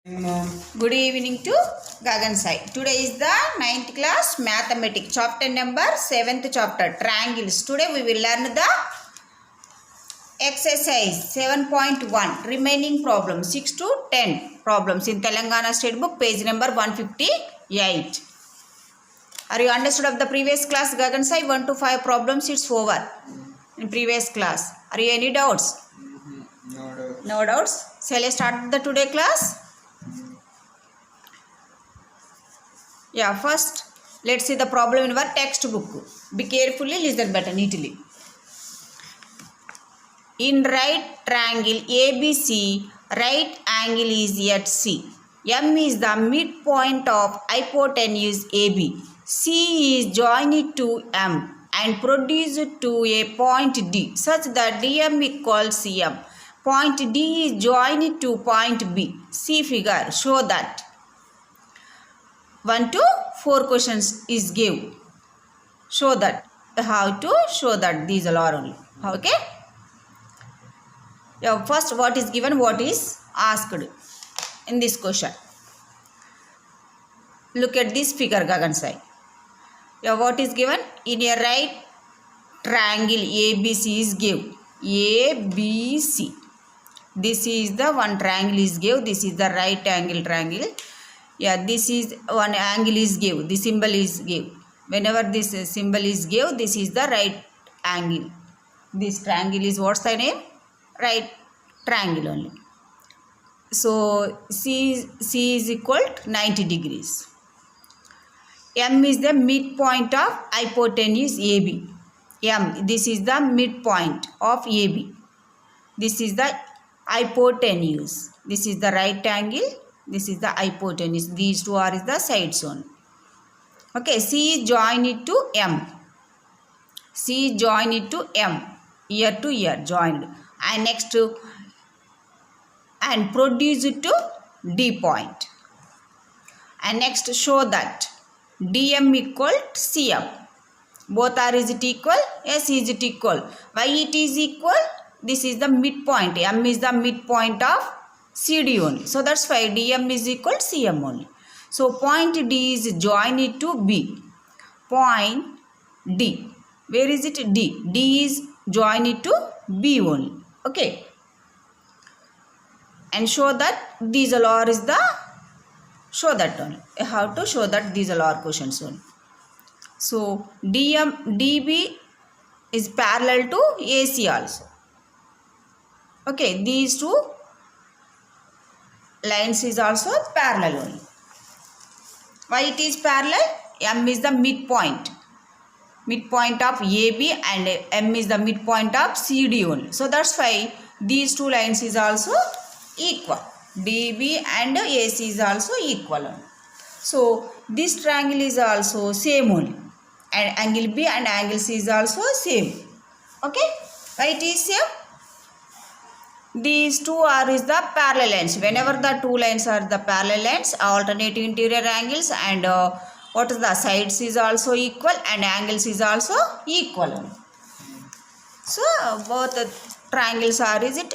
Good evening to Gagan Sai. Today is the 9th class mathematics chapter number 7th chapter triangles. Today we will learn the exercise 7.1 remaining problems 6 to 10 problems in Telangana State Book page number 158. Are you understood of the previous class Gagan Sai? 1 to 5 problems it's over in previous class. Are you any doubts? No doubt. No doubts. Shall I start the today class? Yeah, first let's see the problem in our textbook. Be carefully, listen better neatly. In right triangle ABC, right angle is at C. M is the midpoint of hypotenuse AB. C is joined to M and produced to a point D such that DM equals CM. Point D is joined to point B. See figure, show that. 1 to 4 questions is given. Show that. How to show that these are only. Okay. Yeah, first what is given, what is asked in this question. Look at this figure Gagan Sai. Yeah, what is given? In a right triangle ABC is given. ABC. This is the one triangle is given. This is the right angle triangle. Yeah, this is one angle is given. The symbol is given. Whenever this symbol is given, this is the right angle. This triangle is what's the name? Right triangle only. So C is equal to 90 degrees. M is the midpoint of hypotenuse AB. M, this is the midpoint of AB. This is the hypotenuse. This is the right angle. This is the hypotenuse. These two are the sides only. Okay, C is joined to M. C is joined to M. Ear to ear joined. And next and produce it to D point. And next show that DM equal to CM. Both are is it equal? Yes, is it equal. Why it is equal? This is the midpoint. M is the midpoint of CD only. So that's why DM is equal to CM only. So point D is joined to B. Point D. Where is it? D. D is joined to B only. Okay. And show that these are is the, show that only. How to show that these are questions only. So DB is parallel to AC also. Okay, these two lines is also parallel only. Why it is parallel? M is the midpoint. Midpoint of AB and M is the midpoint of CD only. So that's why these two lines is also equal. DB and AC is also equal only. So this triangle is also same only. And angle B and angle C is also same. Okay? Why it is same? These two are is the parallel lines. Whenever the two lines are the parallel lines, alternative interior angles and what is the sides is also equal and angles is also equal. So both the triangles are is it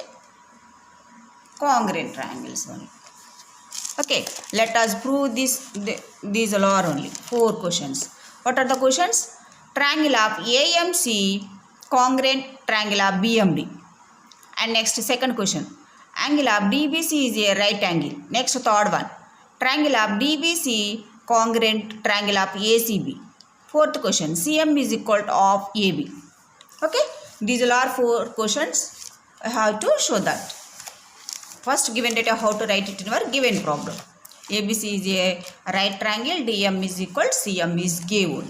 congruent triangles only. Okay, let us prove this. These are only 4 questions. What are the questions? Triangle of AMC congruent triangle of BMD. And next second question, angle of DBC is a right angle. Next third one, triangle of DBC congruent triangle of ACB. Fourth question, CM is equal to of AB. Okay, these are 4 questions. I have to show that. First given data, how to write it in our given problem. ABC is a right triangle, DM is equal to CM is given.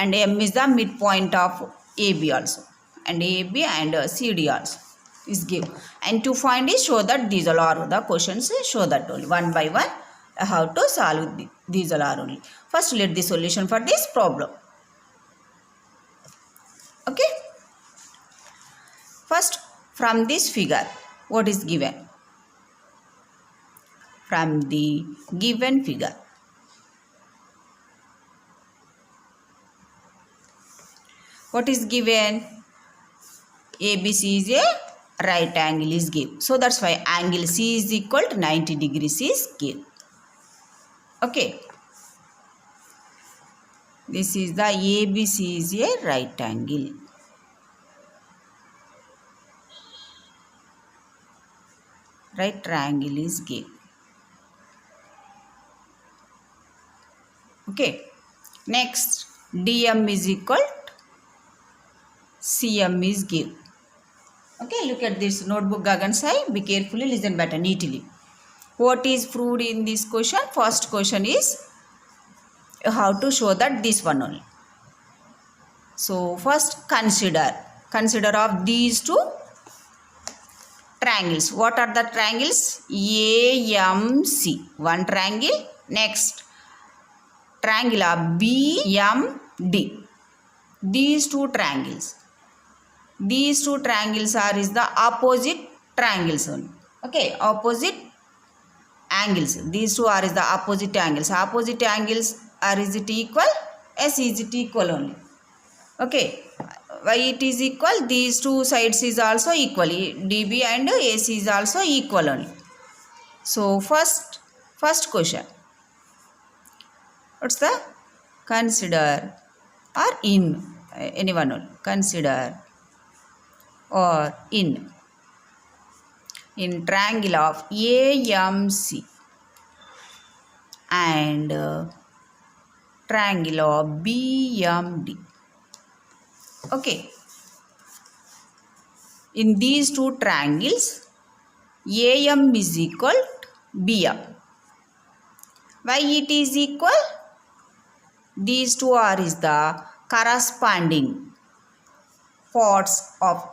And M is the midpoint of AB also. And AB and CD also is given. And to find is show that these all are the questions. Show that only one by one how to solve these all are only. First let the solution for this problem. Okay. First from this figure what is given? From the given figure. What is given? ABC is a right angle is given. So that's why angle C is equal to 90 degrees is given. Okay. This is the ABC is a right angle. Right triangle is given. Okay. Next, DM is equal to CM is given. Okay, look at this notebook Gagan Sai. Be carefully, listen better neatly. What is proved in this question? First question is how to show that this one only. So first consider of these two triangles. What are the triangles? AMC, one triangle. Next, triangle of BMD. These two triangles. These two triangles are is the opposite triangles only. Okay, opposite angles. These two are is the opposite angles. Opposite angles are is it equal? Yes, is it equal only. Okay, why it is equal? These two sides is also equal. DB and AC is also equal only. So first question. What's the consider or in? Anyone will consider or in triangle of AMC and triangle of BMD. Okay, in these two triangles AM is equal to BM. Why it is equal? These two are is the corresponding parts of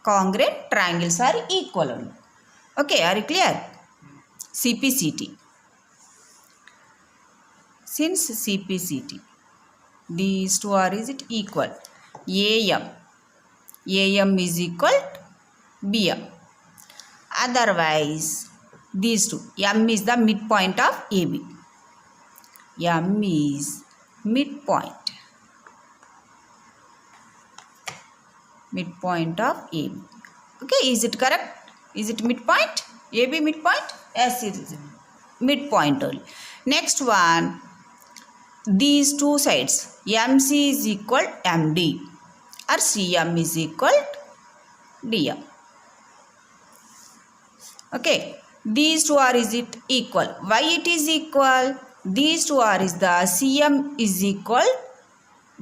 congruent triangles are equal only. Okay, are you clear? CPCT. Since CPCT, these two are is it equal? AM is equal to BM. Otherwise, these two, M is the midpoint of AB. M is midpoint of AB. Okay, is it correct? Is it midpoint? AB midpoint? Yes, it is midpoint only. Next one, these two sides, MC is equal to MD or CM is equal to DM. Okay, these two are is it equal? Why it is equal? These two are is the CM is equal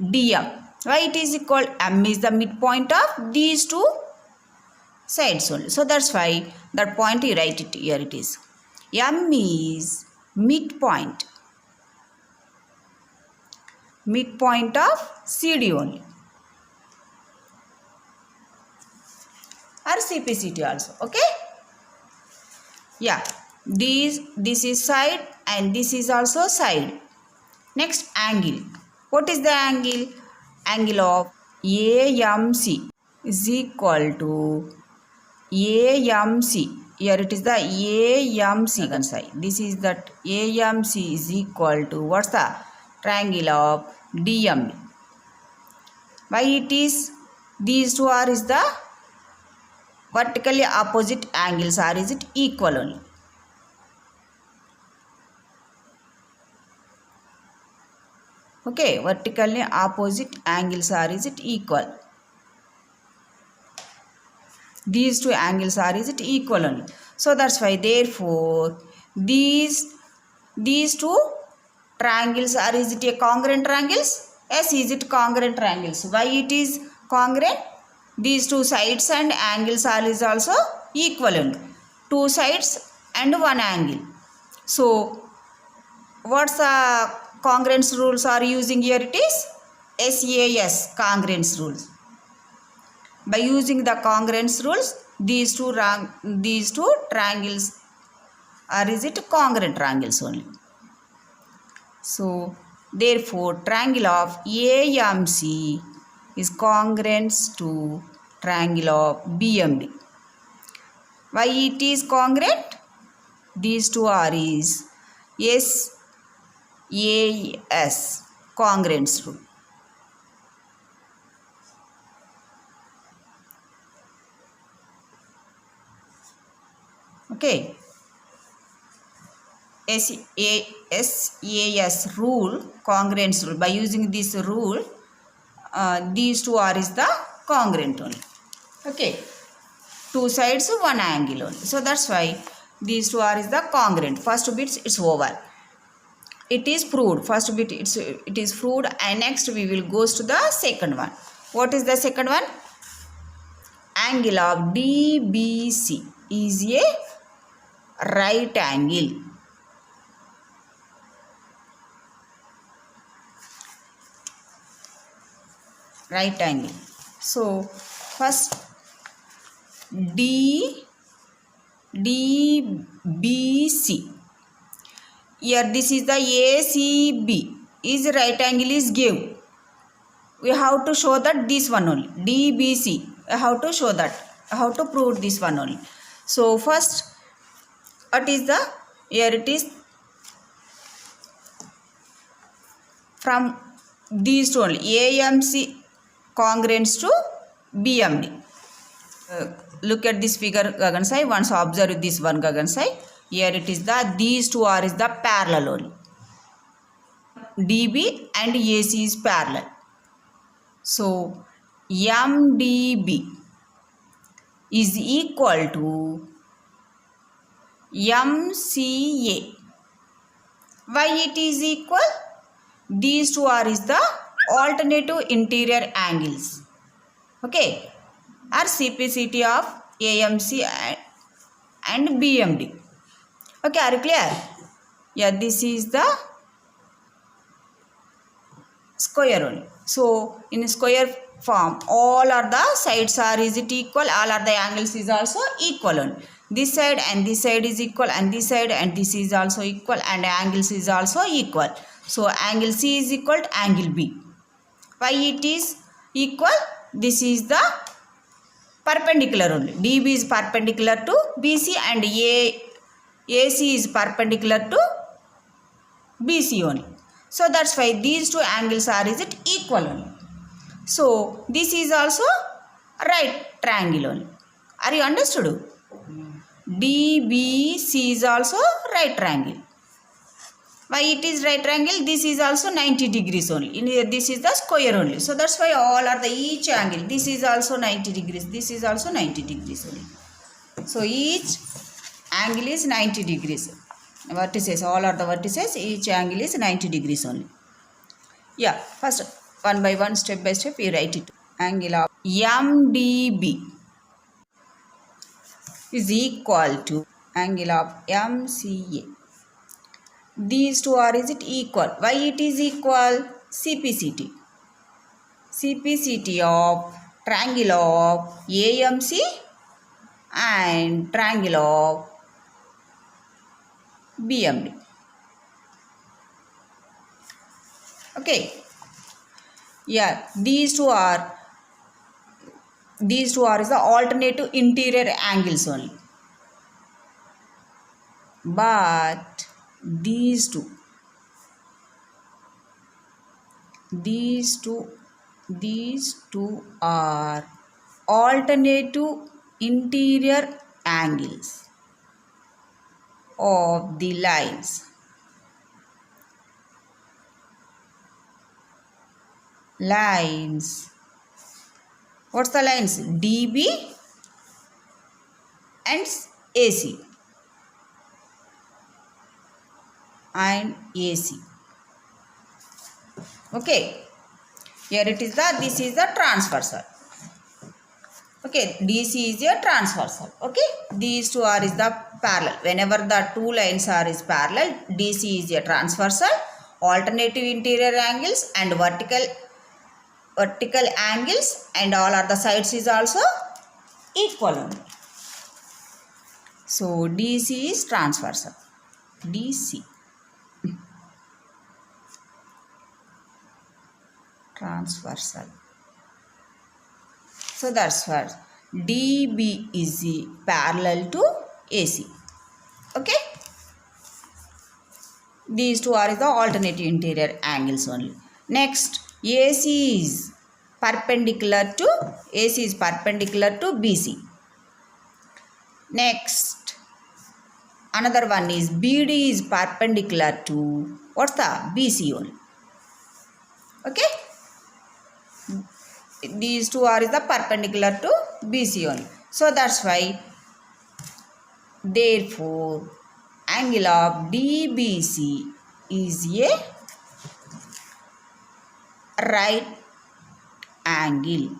DM. Why it is equal? M is the midpoint of these two sides only. So that's why that point you write it here it is. M is midpoint of CD only. Or CPCT also. Okay? Yeah. This is side and this is also side. Next, angle. What is the angle? Angle of AMC is equal to AMC. Here it is the AMC side. This is that AMC is equal to what's the triangle of DMB. Why it is? These two are is the vertically opposite angles are is it equal only. Okay, vertically opposite angles are is it equal. These two angles are is it equal only. So that's why therefore these two triangles are is it a congruent triangles? Yes, is it congruent triangles? Why it is congruent? These two sides and angles are is also equal only. Two sides and one angle. So what's the congruence rules are using here it is? SAS congruence rules. By using the congruence rules, these two triangles are is it congruent triangles only. So therefore triangle of AMC is congruent to triangle of BMD. Why it is congruent? These two are is SAS congruence rule. Okay. SAS rule, congruence rule. By using this rule, these two are is the congruent only. Okay. Two sides, one angle only. So that's why these two are is the congruent. First bit it's over. It is proved. First bit it is proved, and next we will goes to the second one. What is the second one? Angle of DBC is a right angle. Right angle. So first DBC. Here this is the ACB. Is right angle is give. We have to show that this one only. DBC. We have to show that. We have to prove this one only. So first, what is the? Here it is. From these two only. AMC congruence to BMD. Look at this figure, Gagan Sai. Once observe this one, Gagan Sai. Here it is the, these two are is the parallel only. DB and AC is parallel. So MDB is equal to MCA. Why it is equal? These two are is the alternative interior angles. Okay. Are CPCT of AMC and BMD. Okay, are you clear? Yeah, this is the square only. So in square form, all are the sides are is it equal? All are the angles is also equal only. This side and this side is equal, and this side and this is also equal, and angles is also equal. So angle C is equal to angle B. Why it is equal? This is the perpendicular only. DB is perpendicular to BC and AC is perpendicular to BC only. So that's why these two angles are is it equal only. So this is also right triangle only. Are you understood? DBC is also right triangle. Why it is right triangle? This is also 90 degrees only. This is the square only. So that's why all are the each angle. This is also 90 degrees. This is also 90 degrees only. So each angle is 90 degrees. Vertices, all are the vertices. Each angle is 90 degrees only. Yeah, first one by one, step by step, we write it. Angle of MDB is equal to angle of MCA. These two are is it equal? Why it is equal? CPCT. CPCT of triangle of AMC and triangle of BMD. Okay. Yeah, these two are is the alternative interior angles only. But these two are alternative interior angles of the lines. What's the lines? DB and AC. And AC. Okay. Here it is this is the transversal. Okay. DC is a transversal. Okay. These two are is the parallel. Whenever the two lines are is parallel, DC is a transversal, alternative interior angles and vertical angles, and all are the sides is also equal. So DC is transversal. DC. Transversal. So that's what DB is parallel to AC. Okay. These two are the alternative interior angles only. Next, AC is perpendicular to BC. Next, another one is BD is perpendicular to what's the BC only. Okay, these two are is the perpendicular to BC only. So that's why, therefore, angle of DBC is a right angle.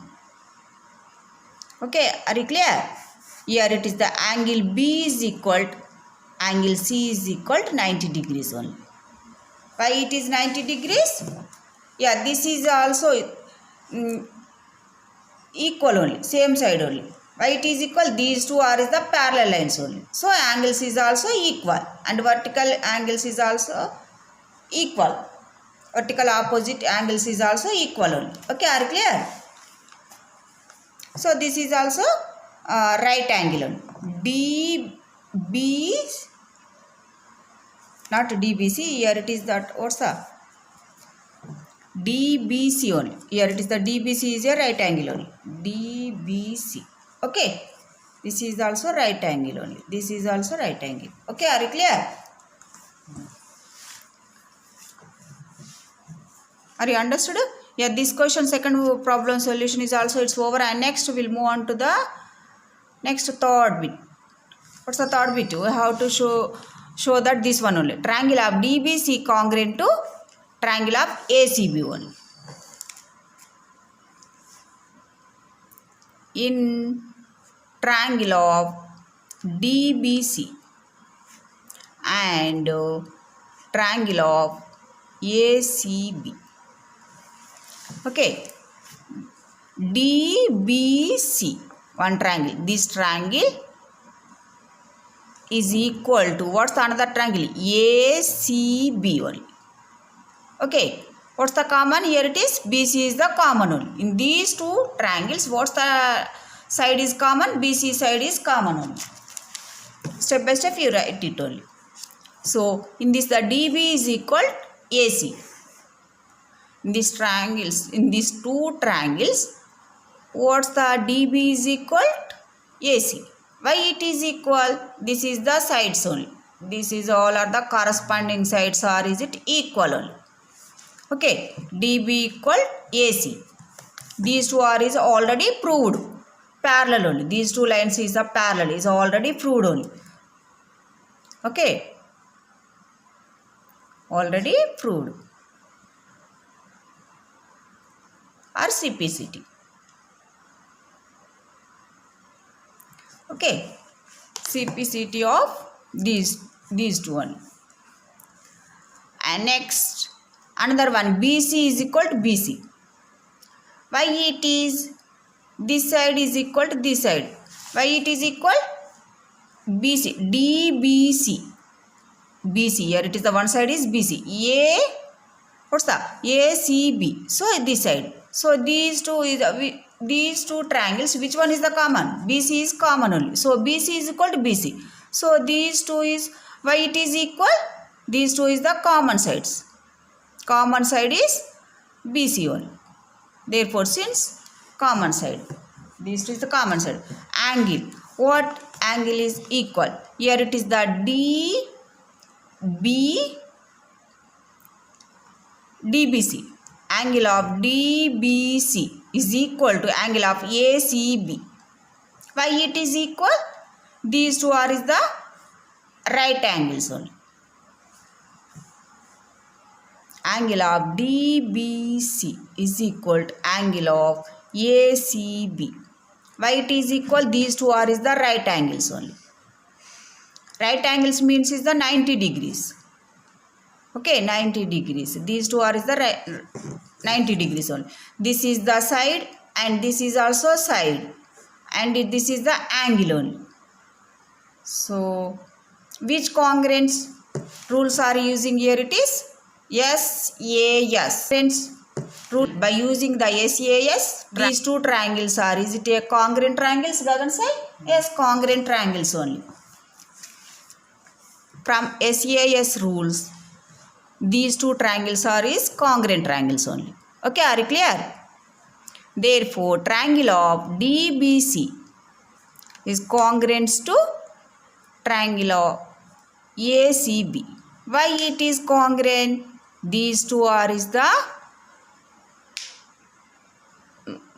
Okay, are you clear? Here it is the angle B is equal to angle C is equal to 90 degrees only. Why it is 90 degrees? Yeah, this is also equal only, same side only. Why it is equal? These two are is the parallel lines only. So angles is also equal and vertical angles is also equal. Vertical opposite angles is also equal only. Okay, are you clear? So this is also right angle only. DB, not DBC, here it is that, what's the DBC only. Here it is the DBC is a right angle only. DBC. Okay. This is also right angle only. This is also right angle. Okay, are you clear? Are you understood? Yeah, this question second problem solution is also it's over, and next we'll move on to the next third bit. What's the third bit? We have to show that this one only. Triangle of DBC congruent to triangle of ACB only. In triangle of DBC and triangle of ACB. Okay, DBC, one triangle. This triangle is equal to what's the another triangle? ACB only. Okay, what's the common? Here it is BC is the common only. In these two triangles, what's the side is common? BC side is common only. Step by step you write it only. So in this the DB is equal AC. In these triangles, in these two triangles, what's the DB is equal to AC. Why it is equal? This is the sides only. This is all are the corresponding sides, or is it equal only? Okay, DB equal AC. These two are is already proved. Parallel only. These two lines is a parallel, is already proved only. Okay, already proved. Or CPCT. Okay, CPCT of these two only. And next, another one, BC is equal to BC. Why it is this side is equal to this side? Why it is equal? BC, DBC. BC, here it is the one side is BC. What's that? ACB. So this side. So these two triangles, which one is the common? BC is common only. So BC is equal to BC. So these two is, why it is equal? These two is the common sides. Common side is BC only. Therefore, since common side, these two is the common side. Angle. What angle is equal? Here it is the DBC. Angle of DBC is equal to angle of ACB. Why it is equal? These two are is the right angles only. Angle of DBC is equal to angle of ACB. Why it is equal? These two are is the right angles only. Right angles means is the 90 degrees. Okay, 90 degrees. These two are is the right 90 degrees only. This is the side and this is also side. And this is the angle only. So, which congruence rules are using here? It is SAS. Friends, rule by using the SAS, these two triangles are, is it a congruent triangles? Doesn't say? Yes, congruent triangles only. From SAS rules, these two triangles are is congruent triangles only. Okay, are you clear? Therefore, triangle of DBC is congruent to triangle of ACB. Why it is congruent? These two are is the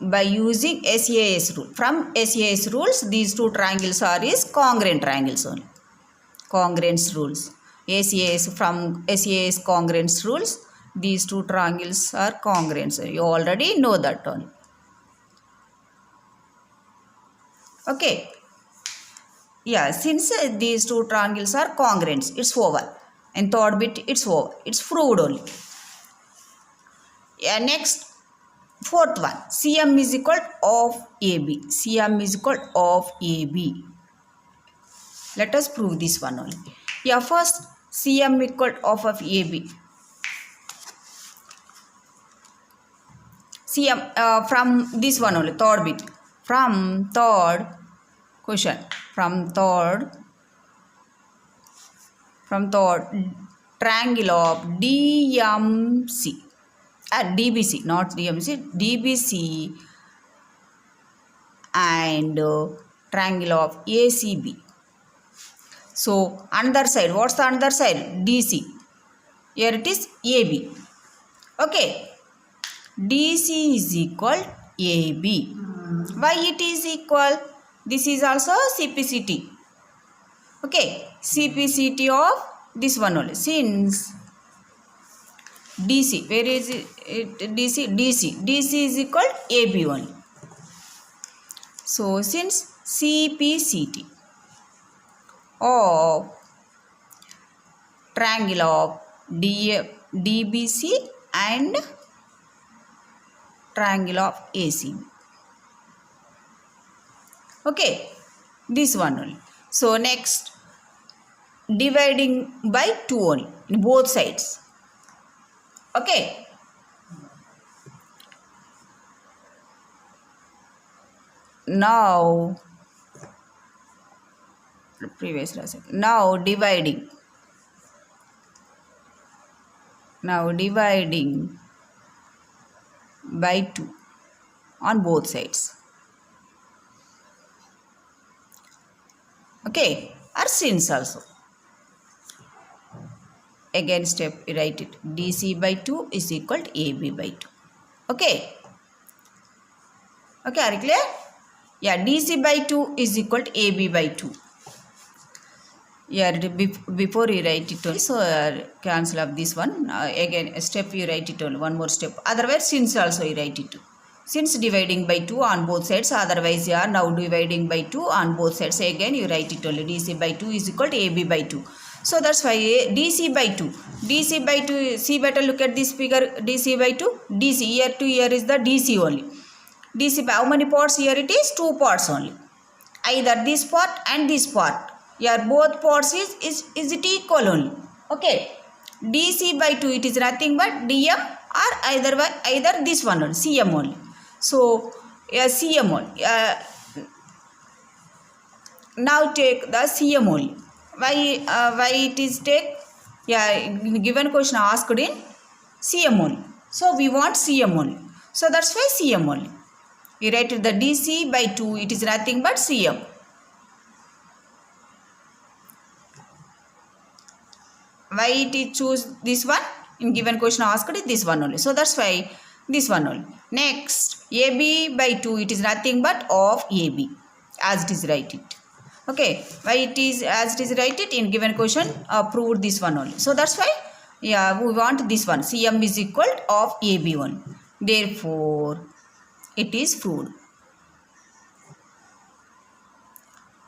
by using SAS rule. From SAS rules, these two triangles are is congruent triangles only. Congruence rules. SAS from SAS congruence rules, these two triangles are congruent. So you already know that only. Okay. Yeah, since these two triangles are congruent, it's over. And third bit, it's over. It's proved only. Yeah, next, fourth one. CM is equal of AB. CM is equal of AB. Let us prove this one only. Yeah, first CM equal of AB. CM from this one only, third bit. From third question. From third triangle of DMC. DBC, not DMC, DBC and triangle of ACB. So, another side, what's the another side? DC. Here it is AB. Okay. DC is equal AB. Why it is equal? This is also CPCT. Okay. CPCT of this one only. Since DC, where is it? DC is equal AB only. So, since CPCT of triangle of DBC and triangle of ACB. Okay, this one only. So, next, dividing by 2 only in both sides. Okay. Now, dividing by 2 on both sides. Okay, or since also. Again step, write it. DC by 2 is equal to AB by 2. Okay. Okay, are you clear? Yeah, DC by 2 is equal to AB by 2. Yeah, before you write it only, so cancel up this one. Again, a step you write it only, one more step. Otherwise, since also you write it. Since dividing by 2 on both sides, otherwise you are now dividing by 2 on both sides. Again, you write it only. DC by 2 is equal to AB by 2. So that's why DC by 2. DC by 2, see better look at this figure, DC by 2. DC, here to here is the DC only. DC by how many parts? Here it is 2 parts only. Either this part and this part. Here both parts is it equal only. Okay. DC by 2, it is nothing but DM or either this one only, CM only. So, CM only. Now take the CM only. Why it is take? Yeah, given question asked in CM only. So, we want CM only. So, that's why CM only. We write the DC by 2. It is nothing but CM. Why it is choose this one? In given question asked it this one only. So, that's why this one only. Next, AB by 2. It is nothing but of AB. As it is write it. Okay, why it is as it is write it in given question, proved this one only. So that's why, yeah, we want this one. CM is equal of AB only. Therefore, it is proved.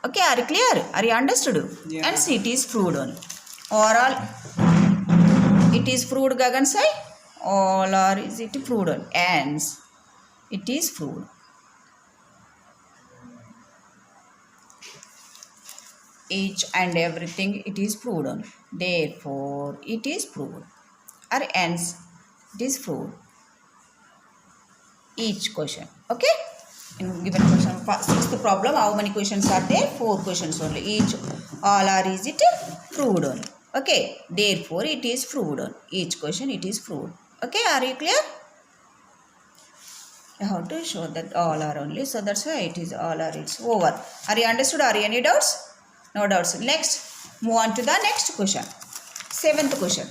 Okay, are you clear? Are you understood? Yeah. Hence it is proved only. All it is proved, Gagan sai? All or is it proved only? Hence it is proved. Each and everything it is proved on. Therefore, it is proved. Or hence, it is proved. Each question. Okay? In given question, sixth problem, how many questions are there? 4 questions only. Each, all are is it proved on. Okay? Therefore, it is proved on. Each question it is proved. Okay? Are you clear? I have to show that all are only. So, that's why it is all are. It's over. Are you understood? Are you any doubts? No doubts. Next, Move on to the next question. 7th question.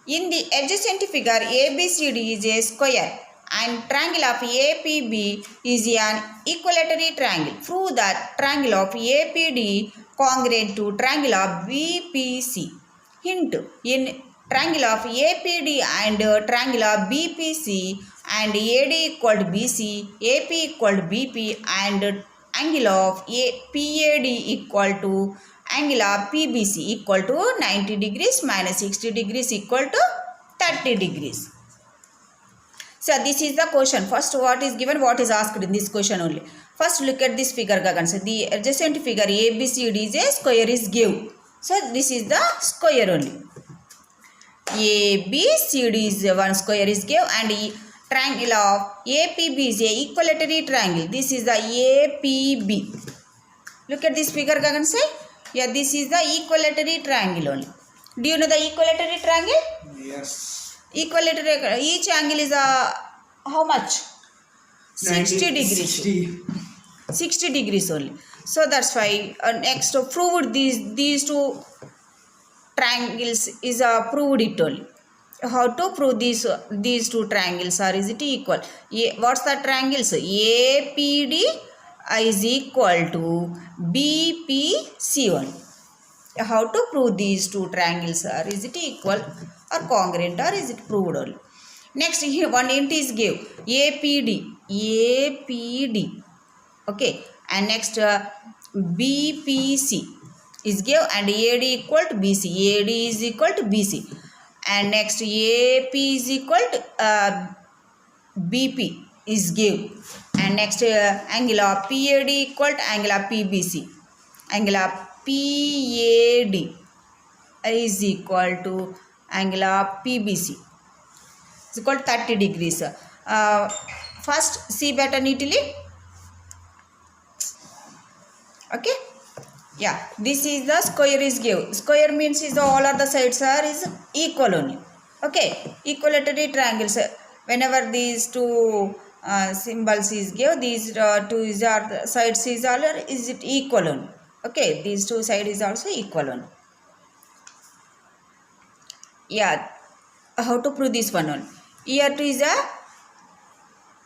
In the adjacent figure, ABCD is a square and triangle of APB is an equilateral triangle. Prove that triangle of APD congruent to triangle of BPC. Hint: in triangle of APD and triangle of BPC and AD equal to BC, AP equal to BP and angle of PAD equal to angle of PBC equal to 90 degrees minus 60 degrees equal to 30 degrees. So this is the question. First, what is given, what is asked in this question only. First, look at this figure. So the adjacent figure ABCD is a square is given. So this is the square only. ABCD is one square is given and triangle of APB is a equilateral triangle. This is the APB. Look at this figure, Gagan say. Yeah, this is the equilateral triangle only. Do you know the equilateral triangle? Yes. Equilateral, each angle is how much? 60 degrees. 60 degrees only. So that's why next proved these two triangles is proved it only. How to prove these two triangles are is it equal? What's the triangles? APD is equal to BPC only. How to prove these two triangles are is it equal or congruent or is it proved only? Next here one int is give APD. Okay, and next BPC is give and AD equal to BC. AD is equal to BC. And next AP is equal to BP is give. And next angle of PAD equal to angle of PBC. Angle of PAD is equal to angle of PBC. It's equal to 30 degrees. First see better neatly. Okay. Yeah, this is the square is give. Square means is the all of the sides are is equal only. Okay, equilateral triangles. Whenever these two symbols is give, these two is are sides is all is it equal only. Okay, these two sides is also equal only. Yeah, how to prove this one only? Here two is a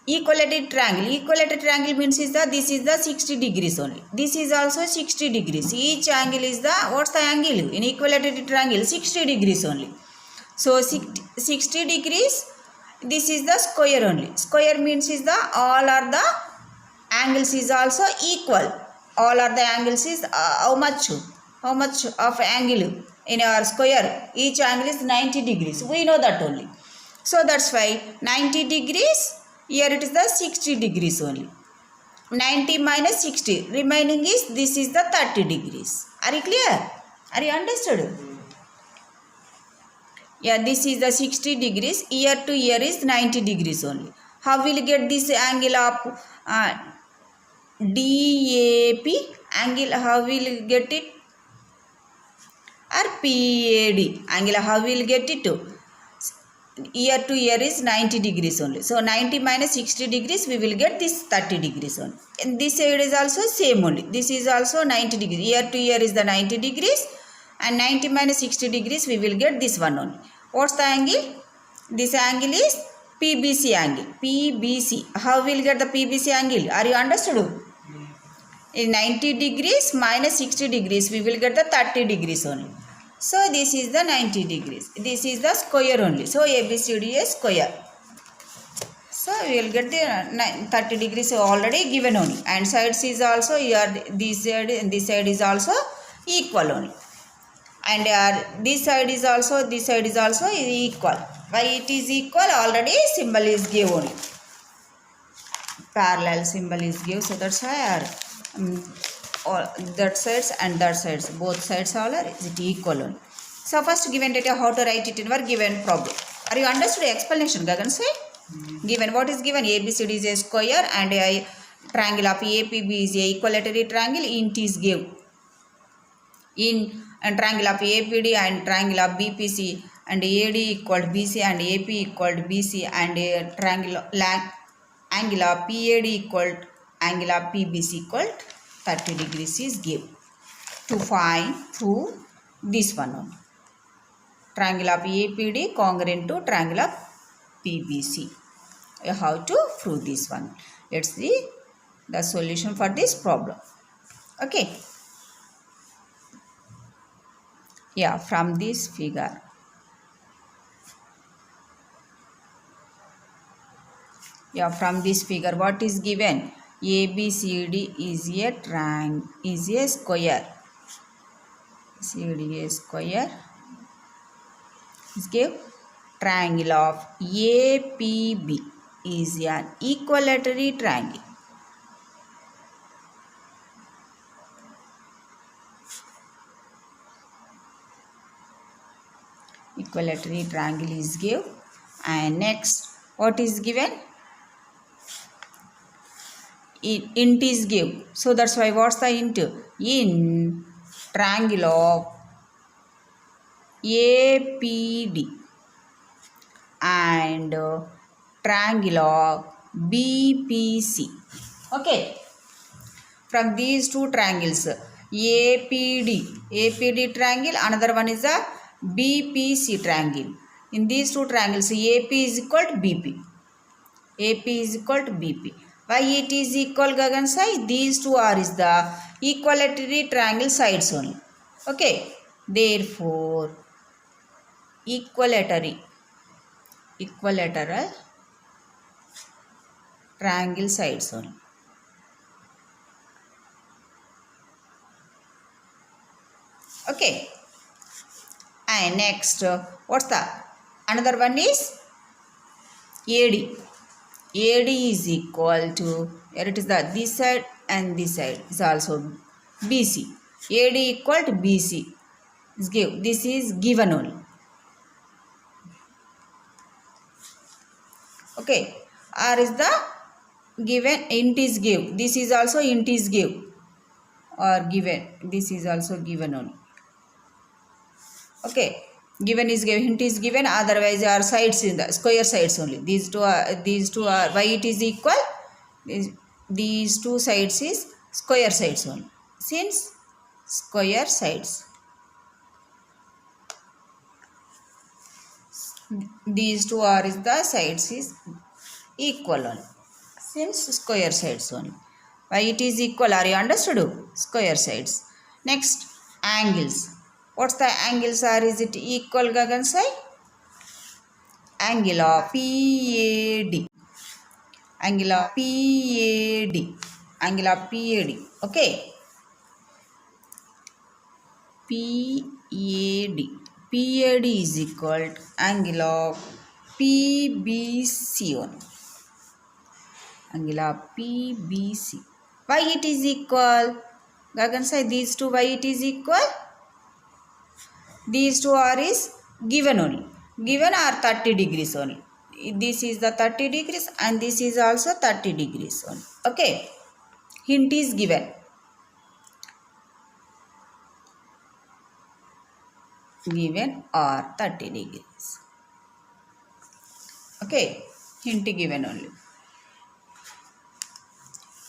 equilateral triangle. Equilateral triangle means is the this is the 60 degrees only. This is also 60 degrees. Each angle is the what's the angle in equilateral triangle? 60 degrees only. So 60 degrees. This is the square only. Square means is the all are the angles is also equal. All are the angles is how much of angle in our square? Each angle is 90 degrees. We know that only. So that's why 90 degrees. Here it is the 60 degrees only. 90 minus 60. Remaining is this is the 30 degrees. Are you clear? Are you understood? Yeah, this is the 60 degrees. Here to here is 90 degrees only. How will you get this angle of DAP? Angle, how will you get it? Or PAD. Angle, how will you get it to? Here to here is 90 degrees only. So 90 minus 60 degrees we will get this 30 degrees only. And this side is also same only. This is also 90 degrees. Here to here is the 90 degrees and 90 minus 60 degrees we will get this one only. What's the angle? This angle is PBC angle. PBC. How will get the PBC angle? Are you understood? In 90 degrees minus 60 degrees we will get the 30 degrees only. So this is the 90 degrees. This is the square only. So ABCD is square. So we will get the 30 degrees already given only. And sides is also here. This side and this side is also equal only. And this side is also equal. Why it is equal? Already symbol is given only. Parallel symbol is given. So that's why all that sides and that sides, both sides are is it equal only. So first given data, how to write it in our given problem. Are you understood the explanation, Gagan say? Given what is given? ABCD is a square and a triangle of APB is a equilateral triangle. Int is given. In and triangle of APD and triangle of BPC and AD equal to BC and AP equal to BC and a triangle angle of PAD equal to angle of PBC equal to 30 degrees is given. to find through this one only. Triangle of APD congruent to triangle of PBC. You have to prove this one. Let's see the solution for this problem. Okay. Yeah, from this figure. Yeah, from this figure, what is given? ABCD is a triangle, is a square. CD a square is give triangle of APB is an equilateral triangle. Equilateral triangle is give, and next what is given? Int is give. So that's why what's the int? In triangle of APD and triangle of BPC. Okay. From these two triangles, APD triangle, another one is a BPC triangle. In these two triangles, AP is equal to BP. AP is equal to BP. Why it is equal, Gagan Sai? These two are is the equilateral triangle sides only. Okay. Therefore, equilateral triangle sides only. Okay. And next, what's the another one is AD. AD is equal to, here it is the this side and this side is also BC. AD equal to BC is give. This is given only. Okay. R is the given, int is give. This is also int is give or given. This is also given only. Okay. Given is given, hint is given, otherwise are sides in the square sides only. These two are why it is equal? These two sides is square sides only. Since square sides, these two are is the sides is equal only. Since square sides only. Why it is equal? Are you understood? Square sides. Next, angles. What's the angles are? Is it equal, Gagan Sai? Angle of PAD. Angle of PAD. Angle of PAD. Okay. PAD. PAD is equal to angle of PBC only. Angle of PBC. Why it is equal? Gagan Sai, these two, why it is equal? These two are is given only. Given are 30 degrees only. This is the 30 degrees and this is also 30 degrees only. Okay. Hint is given. Given are 30 degrees. Okay. Hint given only.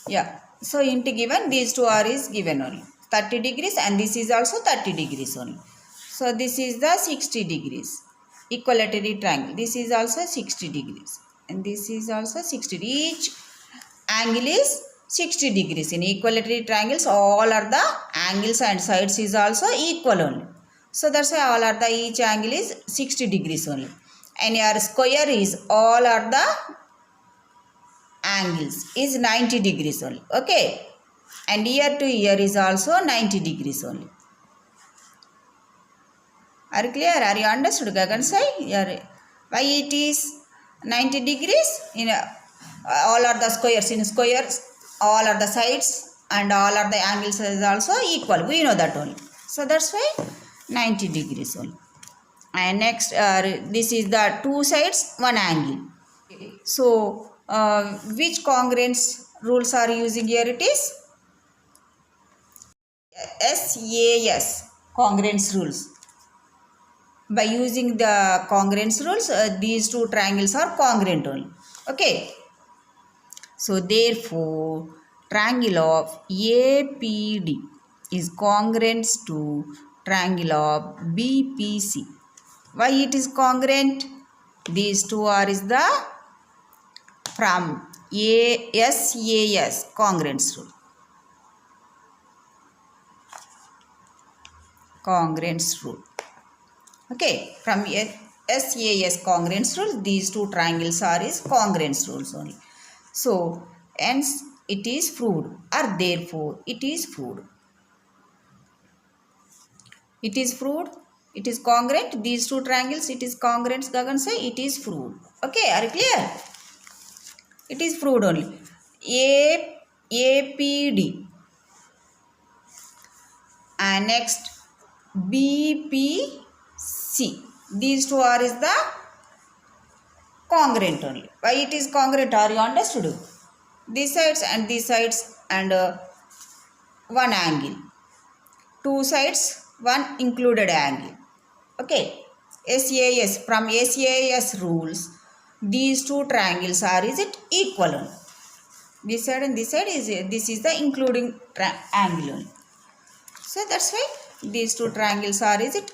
Yeah. So hint given, these two are is given only. 30 degrees and this is also 30 degrees only. So this is the 60 degrees. Equilateral triangle. This is also 60 degrees. And this is also 60. Each angle is 60 degrees. In equilateral triangles, all are the angles and sides is also equal only. So that's why all are the each angle is 60 degrees only. And your square is all are the angles is 90 degrees only. Okay. And ear to ear is also 90 degrees only. Are you clear? Are you understood, Gagan Sai? Why it is 90 degrees? In all are the squares. In squares, all are the sides and all are the angles is also equal. We know that only. So that's why 90 degrees only. And next, this is the two sides, one angle. So, which congruence rules are using here? It is SAS, congruence rules. By using the congruence rules, these two triangles are congruent only. Okay. So, therefore, triangle of APD is congruent to triangle of BPC. Why it is congruent? These two are is the from SAS congruence rule. Congruence rule. Okay, from SAS congruence rule, these two triangles are is congruence rules only. So, hence it is proved, or therefore it is proved. It is proved. It is congruent. These two triangles, it is congruent. Gagan say it is proved. Okay, are you clear? It is proved only. APD. And next BPC. These two are is the congruent only. Why it is congruent? Are you understood? These sides and one angle. Two sides, one included angle. Okay. SAS, from SAS rules, these two triangles are is it equal only. This side and this side is this is the including angle only. So that's why these two triangles are is it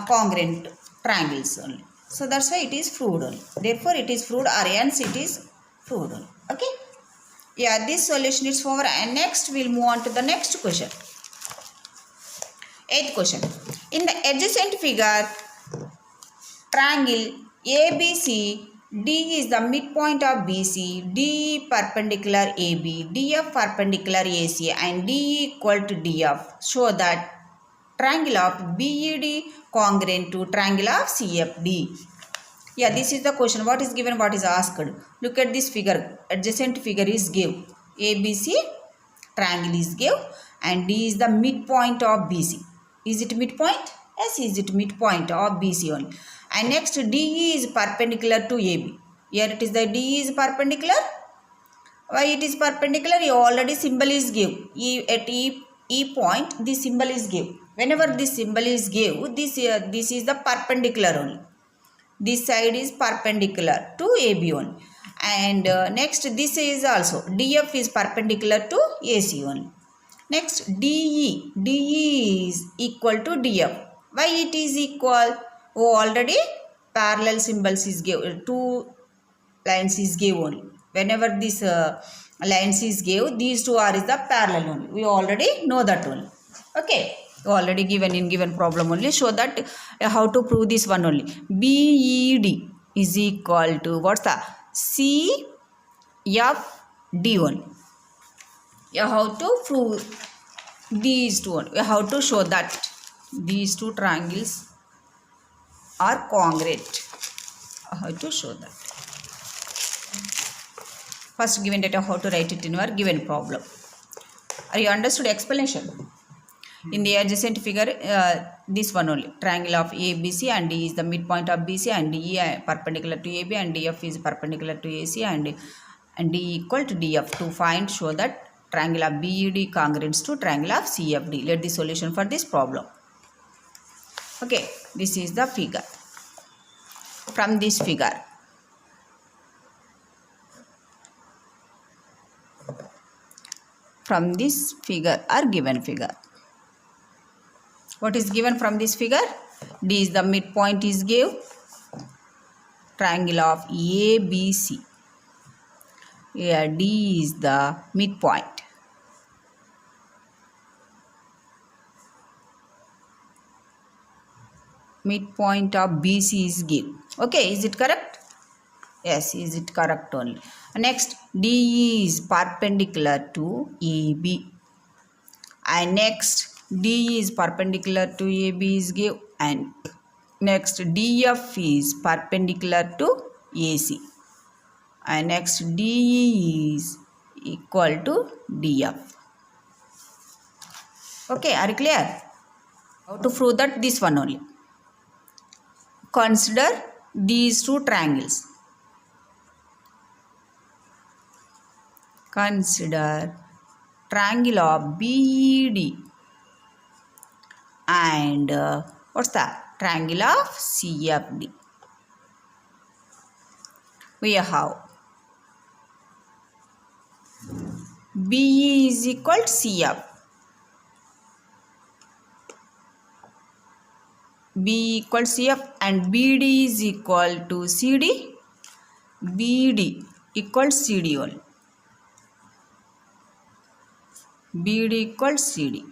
congruent triangles only. So that's why it is proved only. Therefore it is proved, or hence it is proved only. Okay. Yeah, this solution is over, and next we'll move on to the next question. 8th question. In the adjacent figure, triangle ABC, D is the midpoint of BC, D perpendicular AB, DF perpendicular AC, and D equal to DF. Show that triangle of BED congruent to triangle of CFD. Yeah, this is the question. What is given, what is asked. Look at this figure. Adjacent figure is given. ABC triangle is given, and D is the midpoint of BC. Is it midpoint? Yes, is it midpoint of BC only. And next DE is perpendicular to AB. Here it is the DE is perpendicular. Why it is perpendicular? Already symbol is given. At E point this symbol is given. Whenever this symbol is given, this is the perpendicular only. This side is perpendicular to AB only. And next this is also DF is perpendicular to AC only. Next DE. DE is equal to DF. Why it is equal? Oh, already parallel symbols is given. Two lines is given only. Whenever this lines is given, these two are is the parallel only. We already know that only. Okay. Already given in given problem only. Show that how to prove this one only. BED is equal to what's the CFD only. Yeah, how to prove these two only. How to show that these two triangles are congruent. How to show that. First given data, how to write it in your given problem. Are you understood explanation? In the adjacent figure, this one only. Triangle of ABC, and D is the midpoint of BC, and DE perpendicular to AB, and DF is perpendicular to AC, and D equal to DF. To find, show that triangle of BED congruent to triangle of CFD. Let the solution for this problem. Okay, this is the figure. From this figure, or given figure. What is given from this figure? D is the midpoint is given. Triangle of ABC. Here D is the midpoint. Midpoint of BC is given. Okay, is it correct? Yes, is it correct only. Next, DE is perpendicular to AB. And next, D is perpendicular to AB is given. And next, DF is perpendicular to AC. And next, DE is equal to DF. Okay, are you clear? How to prove that? This one only. Consider these two triangles. Consider triangle of BED and what's that? Triangle of CFD. We have BE is equal to CF. B equal CF and BD is equal to CD. BD equals CD only. BD equals CD.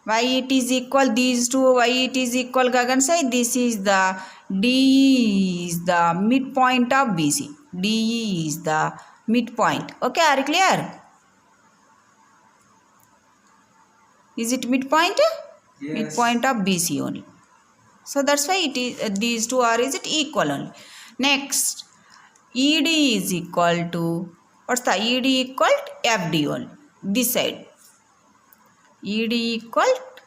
Why it is equal? These two, why it is equal, Gagan say? This is the DE is the midpoint of BC. DE is the midpoint. Okay, are you clear? Is it midpoint? Yes. Midpoint of BC only. So that's why it is these two are is it equal only. Next, ED is equal to, what's the ED equal to FD only. This side. ED equal to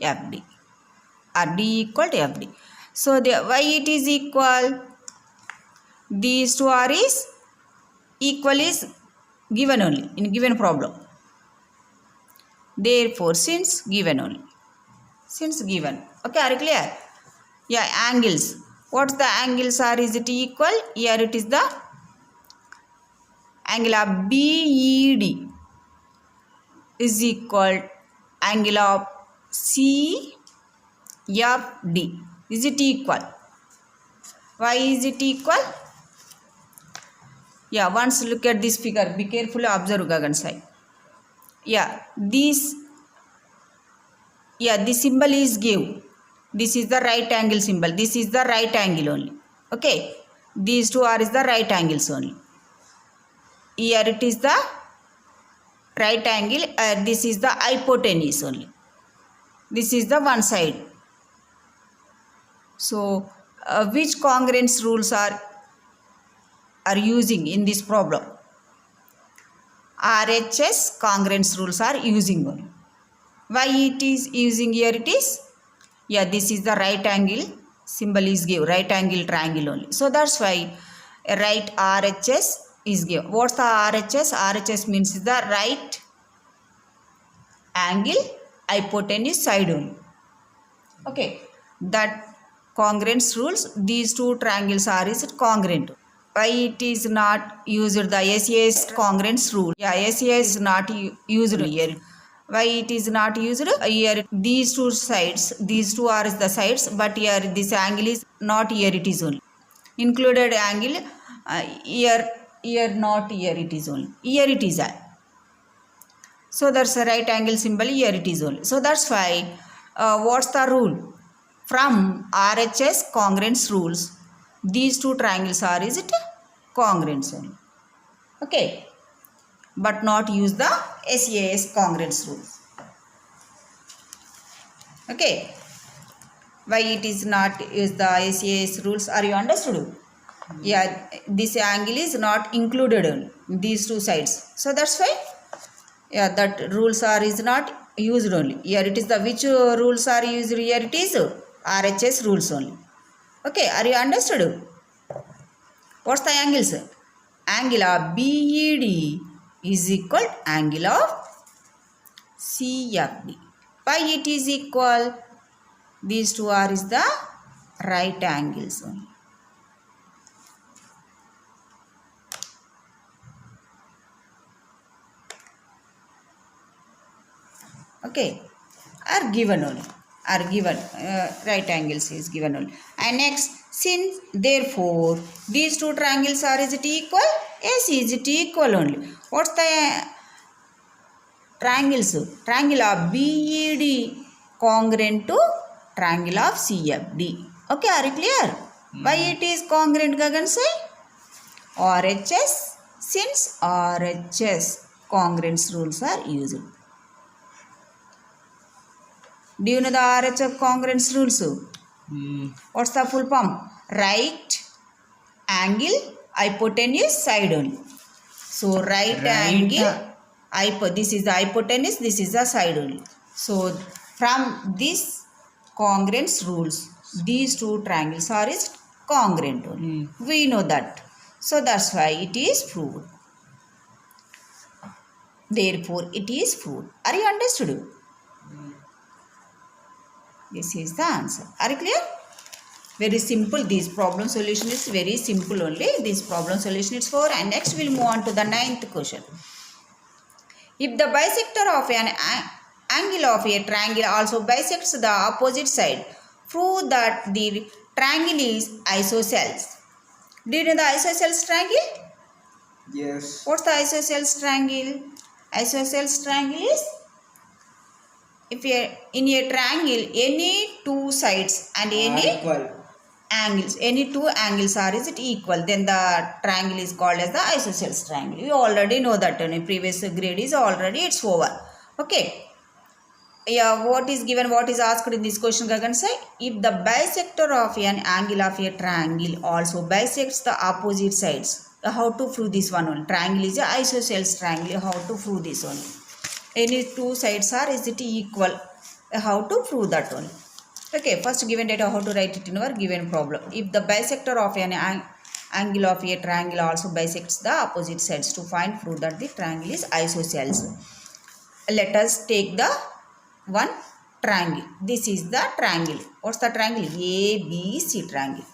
FD or D equal to FD. So the why it is equal? These two are is equal is given only in given problem. Therefore, since given only. Since given. Okay, are you clear? Yeah, angles. What's the angles are? Is it equal? Here it is the angle of BED is equal angle of CFD. Is it equal? Why is it equal? Yeah, once look at this figure. Be careful, observe Gagan side. Yeah, this symbol is give. This is the right angle symbol. This is the right angle only. Okay. These two are is the right angles only. Here it is the right angle. This is the hypotenuse only. This is the one side. So, which congruence rules are using in this problem? RHS congruence rules are using only. Why it is using here it is? Yeah, this is the right angle symbol is give, right angle triangle only. So that's why right RHS is give. What's the RHS? RHS means the right angle hypotenuse side only. Okay, that congruence rules, these two triangles are is congruent. Why it is not used the SAS congruence rule? Yeah, SAS is not used here. Why it is not used? Here these two sides, these two are the sides, but here this angle is not here it is only. Included angle here not here it is only. Here it is. So that's a right angle symbol, here it is only. So that's why what's the rule? From RHS congruence rules, these two triangles are is it congruent only. Okay. But not use the SAS congruence rules. Okay. Why it is not use the SAS rules? Are you understood? Yeah, this angle is not included in these two sides. So that's why yeah, that rules are is not used only. Here it is the which rules are used here it is RHS rules only. Okay, are you understood? What's the angles? Angle of BED is equal to angle of CFD. Why it is equal? These two are is the right angles only. Okay, are given only. Are given right angles is given only. And next, since therefore these two triangles are is it equal? Yes, is it equal only. What's the triangles? Triangle of BED congruent to triangle of CFD. Okay, are you clear? Why it is congruent, Gagan say? RHS, since RHS congruence rules are used. Do you know the RHS congruence rules? What's the full form? Right angle hypotenuse side only. So right angle this is the hypotenuse, this is the side only. So from this congruence rules, these two triangles are is congruent only. We know that. So that's why it is proved. Therefore it is proved. Are you understood? This is the answer. Are you clear? Very simple. This problem solution is very simple only. This problem solution is 4. And next we'll move on to the 9th question. If the bisector of an angle of a triangle also bisects the opposite side. Prove that the triangle is isosceles. Do you know the isosceles triangle? Yes. What's the isosceles triangle? Isosceles triangle is if in a triangle any two sides and any Equal. angles, any two angles are is it equal, then the triangle is called as the isosceles triangle. You already know that in a previous grade is already it's over. Okay. Yeah, what is given, what is asked in this question, Gagan say, if the bisector of an angle of a triangle also bisects the opposite sides. How to prove this one only? Triangle is a isosceles triangle. How to prove this one? Any two sides are is it equal? How to prove that one? Okay, first given data, how to write it in our given problem. If the bisector of an angle of a triangle also bisects the opposite sides, to find prove that the triangle is isosceles. Let us take the one triangle. This is the triangle. What's the triangle? ABC triangle.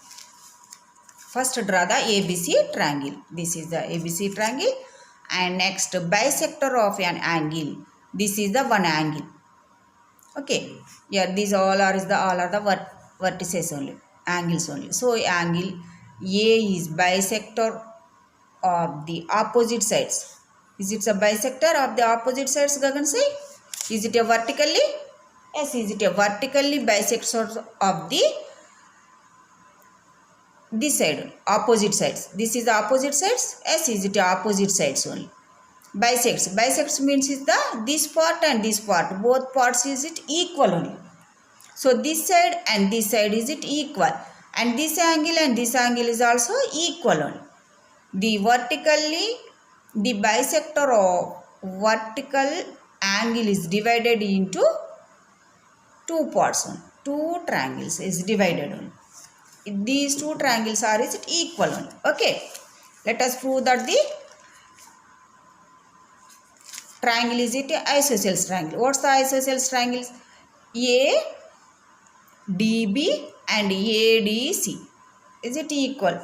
First draw the ABC triangle. This is the ABC triangle. And next bisector of an angle. This is the one angle. Okay. Yeah, these all are the vertices only. Angles only. So angle A is bisector of the opposite sides. Is it a bisector of the opposite sides, Gagan say? Is it a vertically? Yes, is it a vertically bisector of the this side, opposite sides. This is the opposite sides. Yes, is it a opposite sides only? Bisects. Bisects means is the this part and this part. Both parts is it equal only. So this side and this side is it equal. And this angle and this angle is also equal only. The bisector of vertical angle is divided into two parts on. Two triangles is divided on. These two triangles are is it equal on. Okay. Let us prove that the triangle is it isosceles triangle. What's the isosceles triangles? ADB and ADC. Is it equal?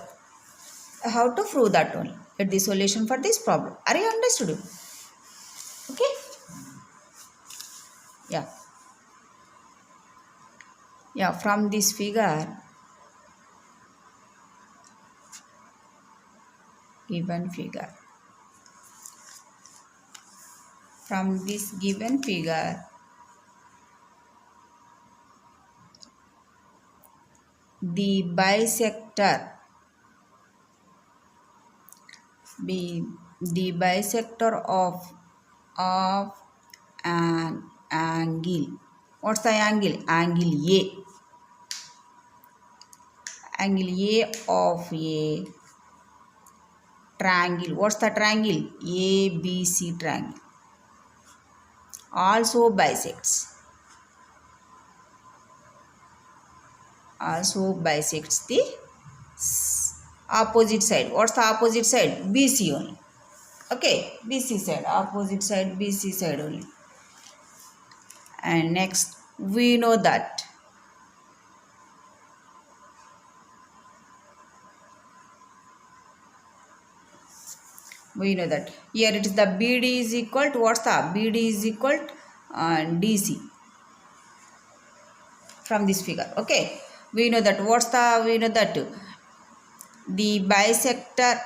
How to prove that only? Get the solution for this problem. Are you understood? Okay. Yeah. Yeah, from this figure, given figure. From this given figure, the bisector of an angle. What's the angle? Angle A. Angle A of a triangle. What's the triangle? ABC triangle. Also bisects. Also bisects the opposite side. What's the opposite side? BC only. Okay, BC side. Opposite side, BC side only. And next, we know that here it is the BD is equal to what's the BD is equal to DC from this figure. Okay, we know that the bisector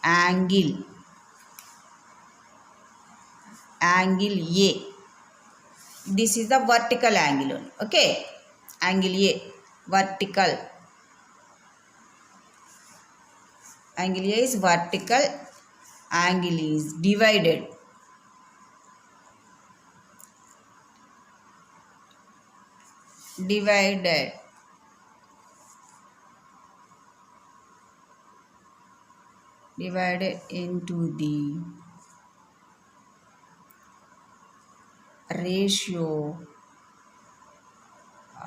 angle A. This is the vertical angle. Okay, angle A, vertical. Angle A is vertical. Angle is divided into the ratio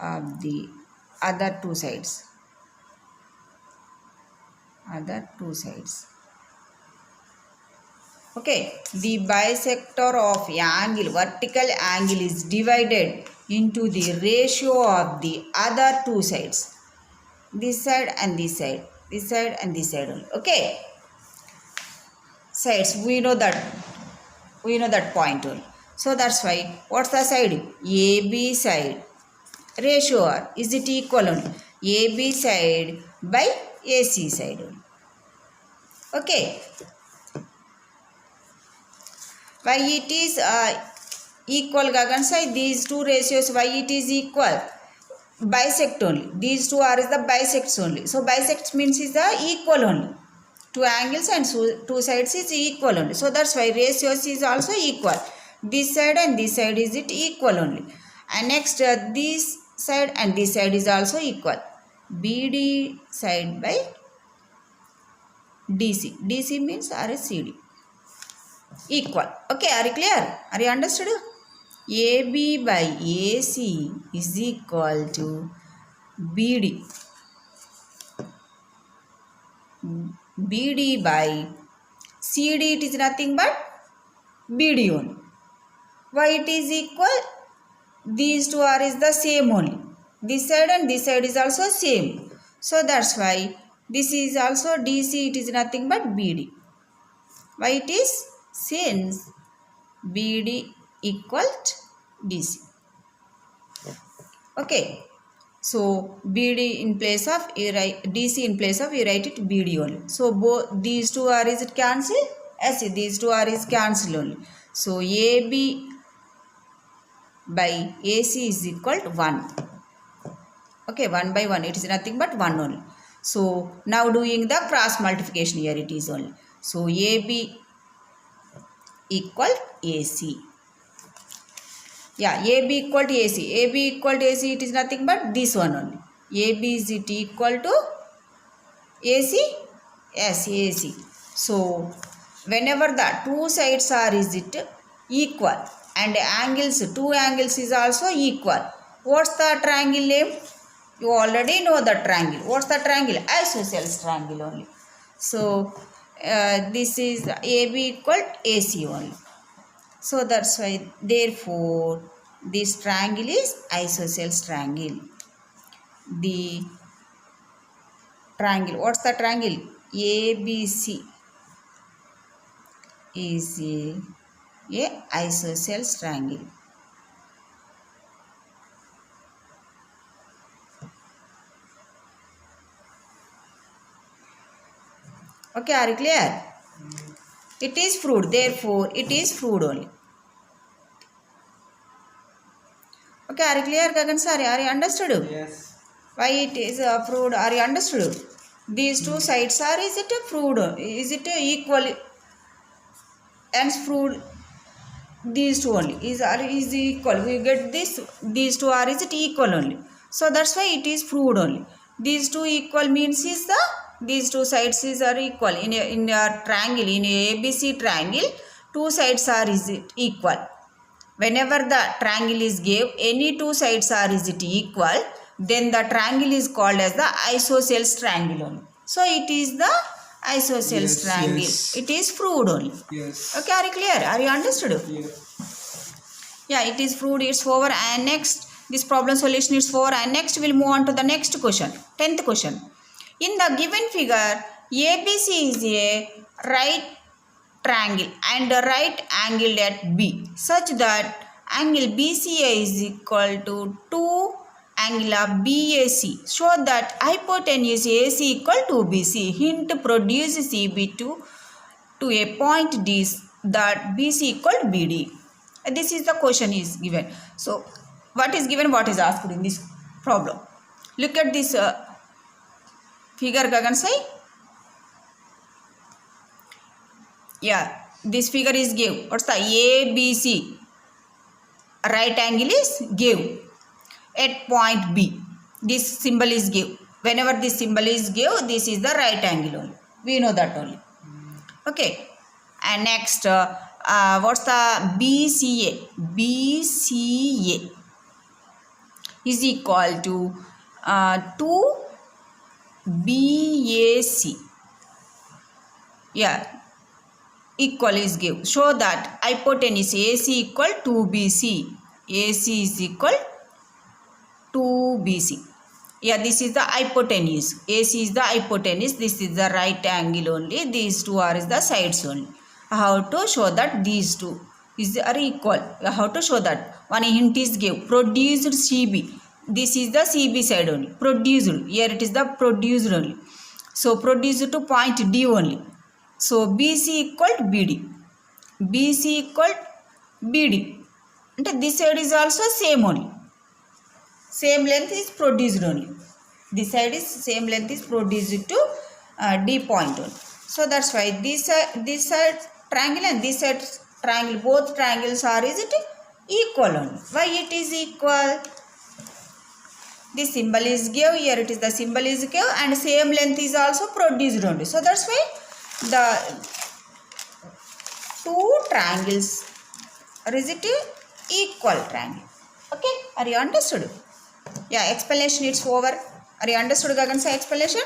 of the other two sides. Okay, the bisector of angle, vertical angle is divided into the ratio of the other two sides. This side and this side. This side and this side only. Okay. sides. We know that point only. So that's why what's the side? AB side ratio R, is it equal only? AB side by AC side only. Okay. Why it is equal, Gagan side? These two ratios, why it is equal? Bisect only. These two are the bisects only. So bisect means is the equal only. Two angles and two sides is equal only. So that's why ratios is also equal. This side and this side is it equal only. And next this side and this side is also equal. BD side by DC. DC means RCD. Equal. Okay, are you clear? Are you understood? AB by AC is equal to BD. BD by CD, it is nothing but BD only. Why it is equal? These two are is the same only. This side and this side is also same. So that's why this is also DC, it is nothing but BD. Why it is? Since BD equal DC. Okay. So BD in place of you write DC in place of you write it BD only. So both these two are is it cancel? Yes, these two are is cancel only. So AB by AC is equal to 1. Okay, 1 by 1. It is nothing but 1 only. So now doing the cross multiplication here it is only. So AB equal AC. Yeah, AB equal to AC. AB equal to AC, it is nothing but this one only. AB is it equal to AC? Yes, AC. So whenever the two sides are is it equal and angles, two angles is also equal. What's the triangle name? You already know the triangle. What's the triangle? Isosceles triangle only. So this is AB equal AC only. So that's why therefore this triangle is isosceles triangle. The triangle, what's the triangle? ABC is a isosceles triangle. Okay, are you clear? It is proved, therefore it is proved only. Okay, are you clear, Gagan sir? Are you understood? Yes. Why it is proved? Are you understood? These two sides are, is it proved? Is it equal? And proved these two only is equal. We get this. These two are is it equal only. So that's why it is proved only. These two equal means is the these two sides is are equal in a triangle, in a ABC triangle. Two sides are is it equal. Whenever the triangle is gave, any two sides are is it equal, then the triangle is called as the isosceles triangle only. So it is the isosceles triangle. Yes. It is proved only. Yes. Okay, are you clear? Are you understood? Yes. Yeah, it is proved, it's over. And next, this problem solution is over. And next we'll move on to the next question. 10th question. In the given figure, ABC is a right triangle and a right angle at B such that angle BCA is equal to 2 angle of BAC. Show that hypotenuse AC equal to BC. Hint, produce CB to a point D that BC equal to BD. This is the question is given. So what is given, what is asked in this problem? Look at this figure, Gagan Sai. Yeah, this figure is give. What's the ABC? Right angle is give at point B. This symbol is give. Whenever this symbol is give, this is the right angle only. We know that only. Okay. And next, what's the BCA? BCA is equal to 2 BAC. Yeah. Equal is give. Show that hypotenuse AC equal to BC. AC is equal to BC. Yeah, this is the hypotenuse. AC is the hypotenuse. This is the right angle only. These two are is the sides only. How to show that these two are equal? How to show that? One hint is give. Produced CB. This is the CB side only. Produced. Here it is the produced only. So produced to point D only. So BC equal to BD. BC equal to BD. And this side is also same only. Same length is produced only. This side is same length is produced to D point only. So that's why this side triangle and this side triangle, both triangles are, is it equal only? Why it is equal? This symbol is give, here it is the symbol is give, and same length is also produced only. So that's why the two triangles are, is it equal triangle? Okay, are you understood? Yeah, explanation it's over. Are you understood, Gagan's explanation?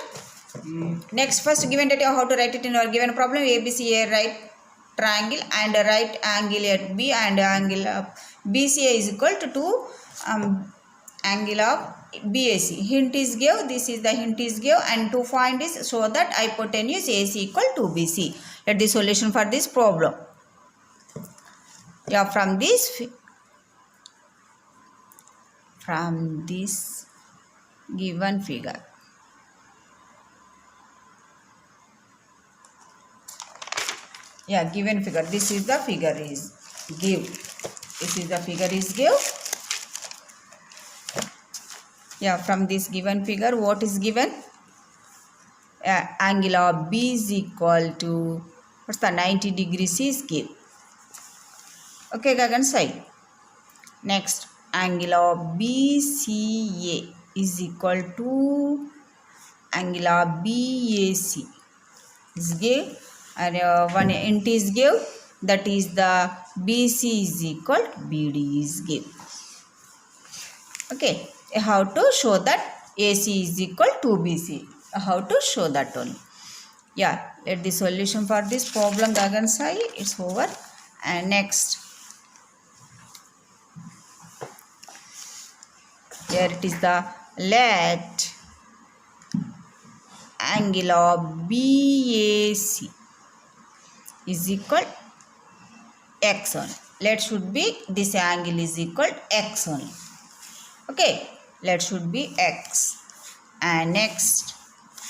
Next, first given data, how to write it in our given problem. ABC, a right triangle and a right angle at B, and angle of BCA is equal to 2 angle of BAC. Hint is give, this is the hint is give, and to find is show that hypotenuse AC equal to BC. Let the solution for this problem. Yeah, from this given figure. Yeah, given figure. This is the figure is give. This is the figure is give. Yeah, from this given figure, what is given? Angle of B is equal to, what's the 90 degrees is give. Okay, Gagan side. Next, angle of BCA is equal to angle of BAC is give, and one int is give, that is the BC is equal to BD is give. Okay, how to show that AC is equal to BC? How to show that only? Yeah, let the solution for this problem, Gagan Sai, it's over. And next, here it is the let angle of BAC is equal X only. Let should be this angle is equal to X only. Okay, let should be X. And next,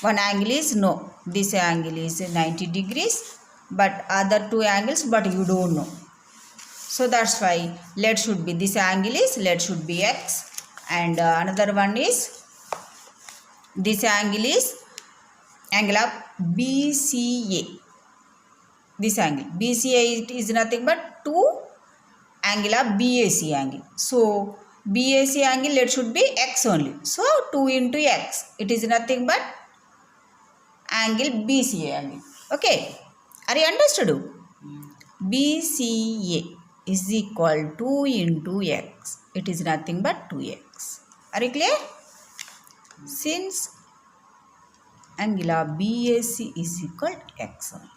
one angle is no. This angle is 90 degrees, but other two angles, but you don't know. So that's why let should be this angle is let should be X. And another one is this angle is angle of BCA. This angle BCA it is nothing but 2 angle of BAC angle. So BAC angle let should be X only. So 2 into X. It is nothing but angle BCA angle. Okay. Are you understood? BCA is equal to 2 into X. It is nothing but 2X. Are you clear? Since angle of BAC is equal to X only.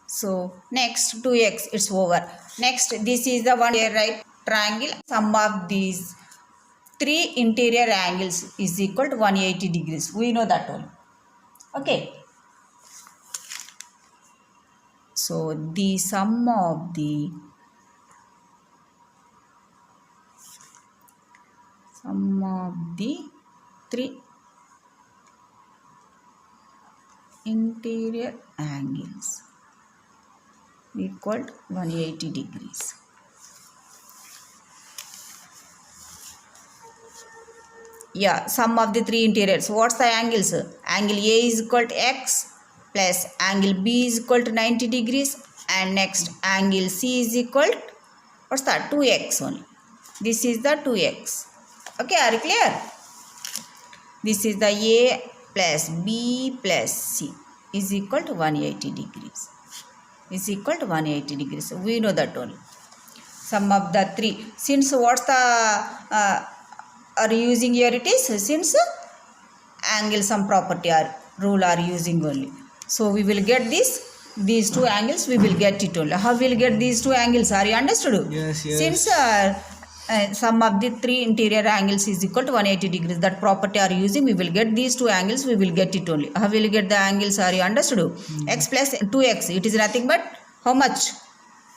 So next 2X, it's over. Next, this is the one here, right triangle. Sum of these 3 interior angles is equal to 180 degrees. We know that one. Okay. So the sum of the three interior angles equal to 180 degrees. Yeah, sum of the 3 interiors. What's the angles? Angle A is equal to X plus angle B is equal to 90 degrees, and next angle C is equal to, what's that? 2X only. This is the 2X. Okay, are you clear? This is the A plus B plus C is equal to 180 degrees. Is equal to 180 degrees. We know that only. Sum of the 3. Since what's the are using here it is, since angle sum property or rule are using only. So we will get these 2 angles, we will get it only. How we will get these 2 angles? Are you understood? Yes. Since sum of the 3 interior angles is equal to 180 degrees, that property are using, we will get these 2 angles, we will get it only. How will you get the angles? Are you understood? X plus 2X, it is nothing but how much?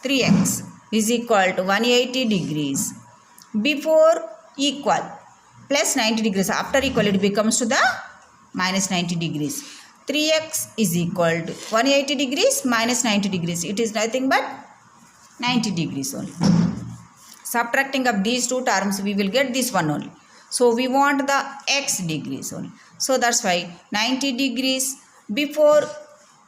3x is equal to 180 degrees. Before equal plus 90 degrees. After equal it becomes to the minus 90 degrees. 3x is equal to 180 degrees minus 90 degrees. It is nothing but 90 degrees only. Subtracting of these two terms, we will get this one only. So we want the x degrees only. So that's why 90 degrees before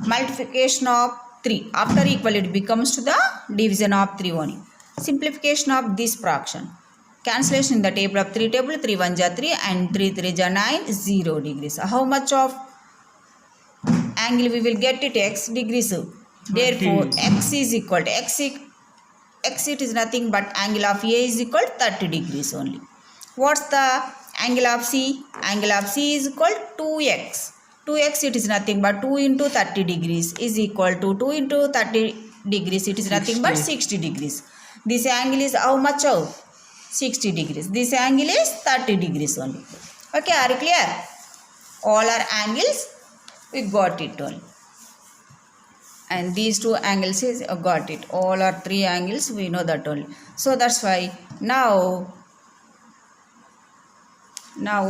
multiplication of 3. After equal it becomes to the division of 3 only. Simplification of this fraction. Cancellation in the table of 3 table. 3 1 ja 3 and 3 3 ja 9. 0 degrees. How much of angle we will get it? X degrees. Therefore x is equal to x it is nothing but angle of A is equal to 30 degrees only. What's the angle of C? Angle of C is equal to 2x. 2x it is nothing but 2 into 30 degrees is equal to 2 into 30 degrees. It is nothing but 60 degrees. This angle is how much of? 60 degrees. This angle is 30 degrees only. Okay, are you clear? All are angles. We got it all. And these two angles is got it. All are 3 angles. We know that only. So that's why now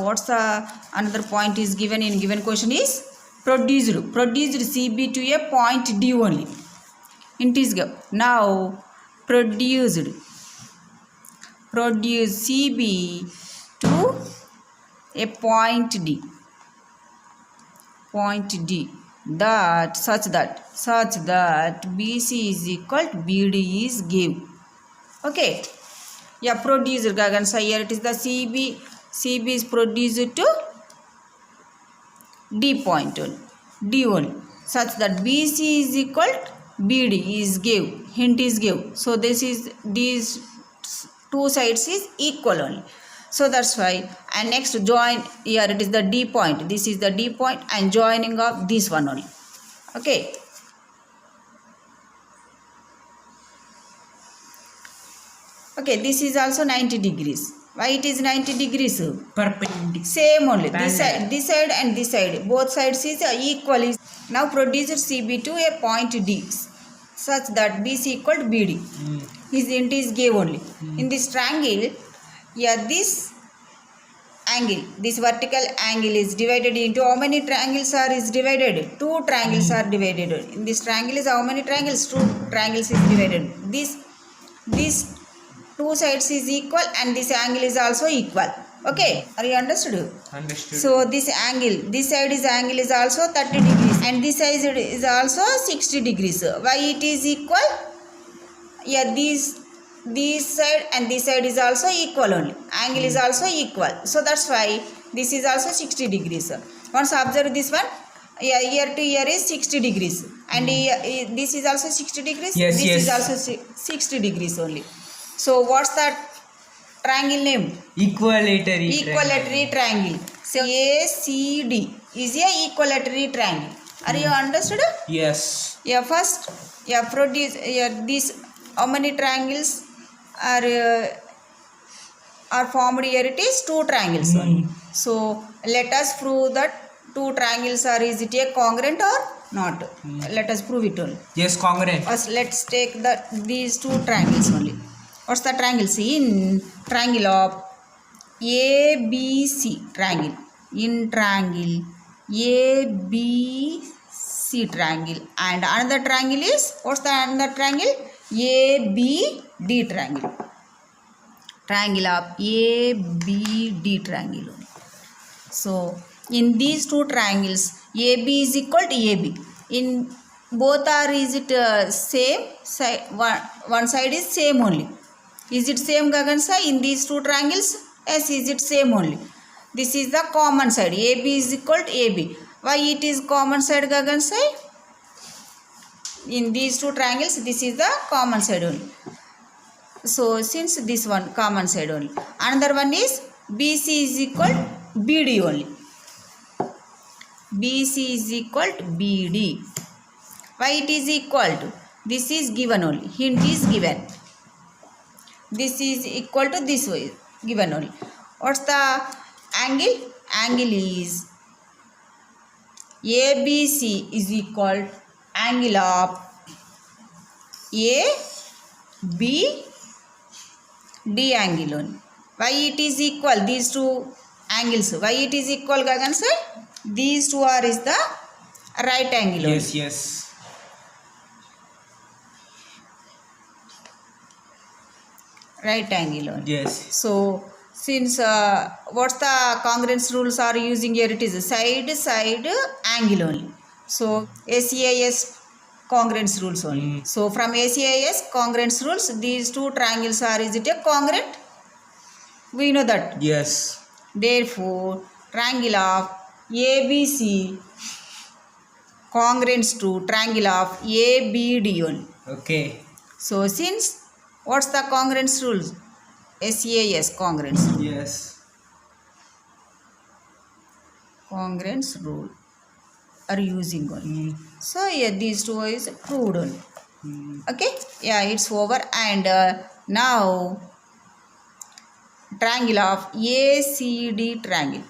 what's the another point is given in given question is produced CB to a point D only. It is now produced CB to a point D. That such that BC is equal to BD is give. Okay, yeah, produced gagan say here it is the CB is produced to D point only such that BC is equal to BD is give. Hint is give. So these two sides is equal only. So that's why, and next join here it is the D point. This is the D point and joining of this one only. Okay. Okay, this is also 90 degrees. Why it is 90 degrees? Perpendicular. Same only. This side and this side. Both sides is equal. Now produce CB to a point D such that BC equal to BD. His int is gave only. In this triangle, yeah, this angle, this vertical angle is divided into how many triangles are is divided? 2 triangles are divided. In this triangle is how many triangles? 2 triangles is divided. This 2 sides is equal and this angle is also equal. Okay, are you understood? Understood. So this angle, this side is angle is also 30 degrees and this side is also 60 degrees. Why it is equal? Yeah, this side and this side is also equal only. Angle is also equal. So that's why this is also 60 degrees. Once observe this one. Yeah, here to here is 60 degrees. And this is also 60 degrees. Yes, this yes. is also 60 degrees only. So what's that triangle name? Equilateral triangle. So ACD is a equilateral triangle. Are you understood? Yes. Yeah, first, yeah, produce this. How many triangles are formed here? It is 2 triangles only. So let us prove that 2 triangles are, is it a congruent or not? Let us prove it only. Yes, congruent. First, let's take these 2 triangles only. What's the triangle? See, in triangle of ABC triangle. In triangle ABC triangle. And another triangle is, what's the another triangle? ABD triangle. Triangle of ABD triangle. So in these 2 triangles, AB is equal to AB. In both are, is it same side? One side is same only. Is it same, Gagan sir? In these 2 triangles, yes, is it same only? This is the common side. AB is equal to AB. Why it is common side, Gagan sir? In these 2 triangles, this is the common side only. So since this one common side only. Another one is BC is equal to BD only. BC is equal to BD. Why it is equal to? This is given only. Hint is given. This is equal to this way given only. What's the angle? Angle is ABC is equal to angle of A, B, D angle only. Why it is equal? These two angles. Why it is equal, Gagan sir? These two are is the right angle only. Yes, yes. Right angle only. Yes. So, since what's the congruence rules are using here? It is side angle only. So, ACIS congruence rules only. So, from ACIS congruence rules, these two triangles are, is it a congruent? We know that. Yes. Therefore, triangle of ABC congruent to triangle of ABD only. Okay. So, since what's the congruence rules? SAS congruence rule. Yes. Congruence rule are using only. So, yeah, these two is proved only. Okay, yeah, it's over. And now triangle of ACD triangle.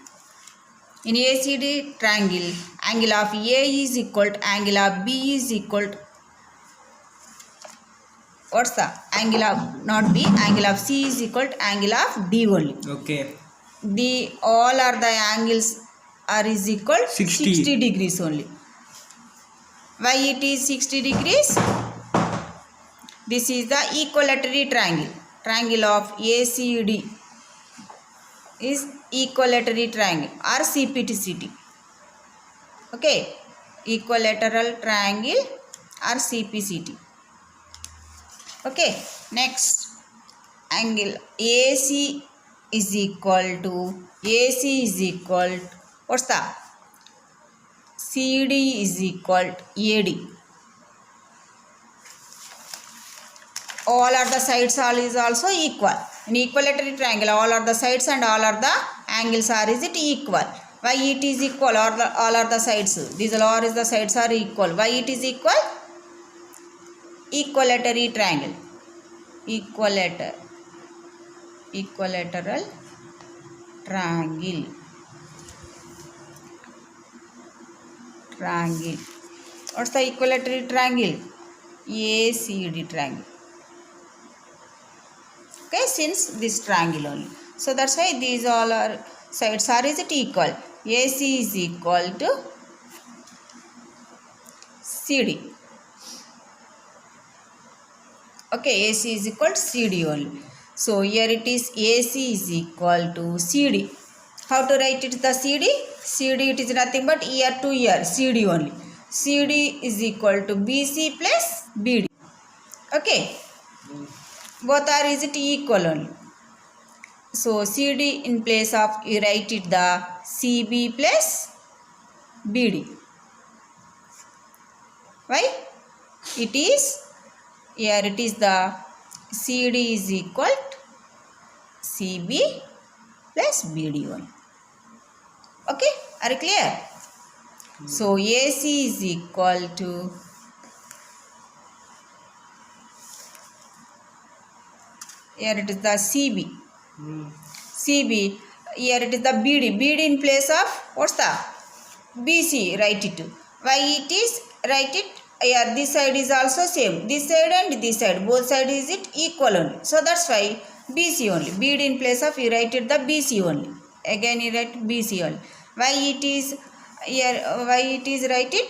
In ACD triangle, angle of A is equal to angle of B is equal to, what's the angle of, not B, angle of C is equal to angle of D only. Okay. The all are the angles are is equal 60 degrees only. Why it is 60 degrees? This is the equilateral triangle. Triangle of ACD is equilateral triangle or CPTCT. Okay, equilateral triangle or CPCT. Okay, next angle AC is equal to what's the CD is equal to AD. All are the sides all is also equal. In equilateral triangle, all are the sides and all are the angles are is it equal. Why it is equal? All are the sides. These all is the sides are equal. Why it is equal? Equilateral triangle. Equilateral triangle. What's the equilateral triangle? ACD triangle. Okay, since this triangle only. So that's why these all are sides are is it equal. AC is equal to CD. Okay, AC is equal to CD only. So here it is AC is equal to CD. How to write it the CD? CD it is nothing but ear to ear, CD only. CD is equal to BC plus BD. Okay. Both are is it equal only. So CD in place of you write it the CB plus BD. Why? It is here it is the CD is equal to CB plus BD only. Okay, are you clear? So AC is equal to here it is the CB. CB, here it is the BD. BD in place of what's the BC, write it. Why it is, write it here, this side is also same. This side and this side, both side is it equal only. So that's why BC only. BD in place of you write it the BC only. Again you write BC only. Why it is here, why it is write it?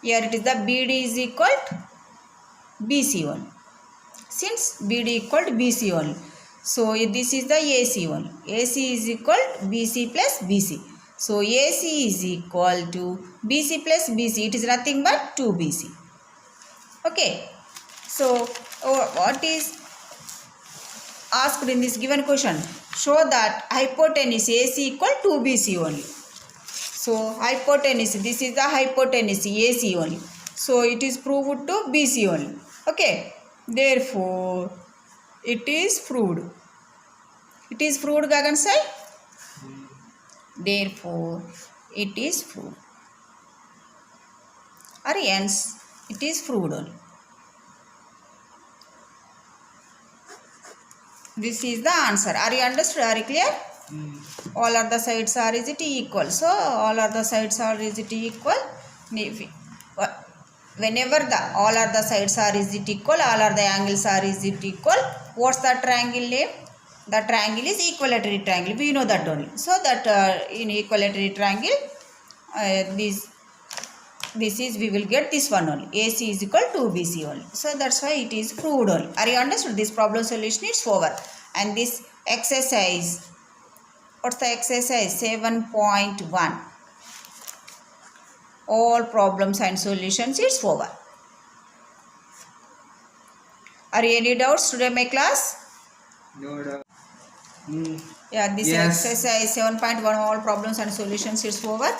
Here it is the BD is equal to BC only. Since BD equal to BC only. So this is the AC only. AC is equal to BC plus BC. So AC is equal to BC plus BC. It is nothing but 2BC. Okay. So what is asked in this given question? Show that hypotenuse AC equal to 2BC only. So hypotenuse, this is the hypotenuse AC only. So it is proved to BC only. Okay. Therefore, it is proved. It is proved, Gagan sai? Therefore, it is proved. Or hence, it is proved only. This is the answer. Are you understood? Are you clear? All are the sides are is it equal. So, all are the sides are is it equal. whenever all are the sides are is it equal, all are the angles are is it equal, what's the triangle name? The triangle is equilateral triangle. We know that only. So that in equilateral triangle, this is, we will get this one only. AC is equal to BC only. So that's why it is proved only. Are you understood? This problem solution is over. And this exercise, what's the exercise? 7.1. All problems and solutions is over. Are any doubts today my class? No doubt. Yeah, this Yes. exercise 7.1 all problems and solutions is over.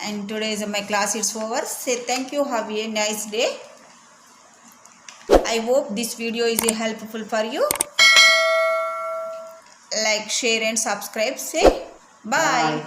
And today is my class is over. Say thank you. Have a nice day. I hope this video is helpful for you. Like, share and subscribe. Say bye.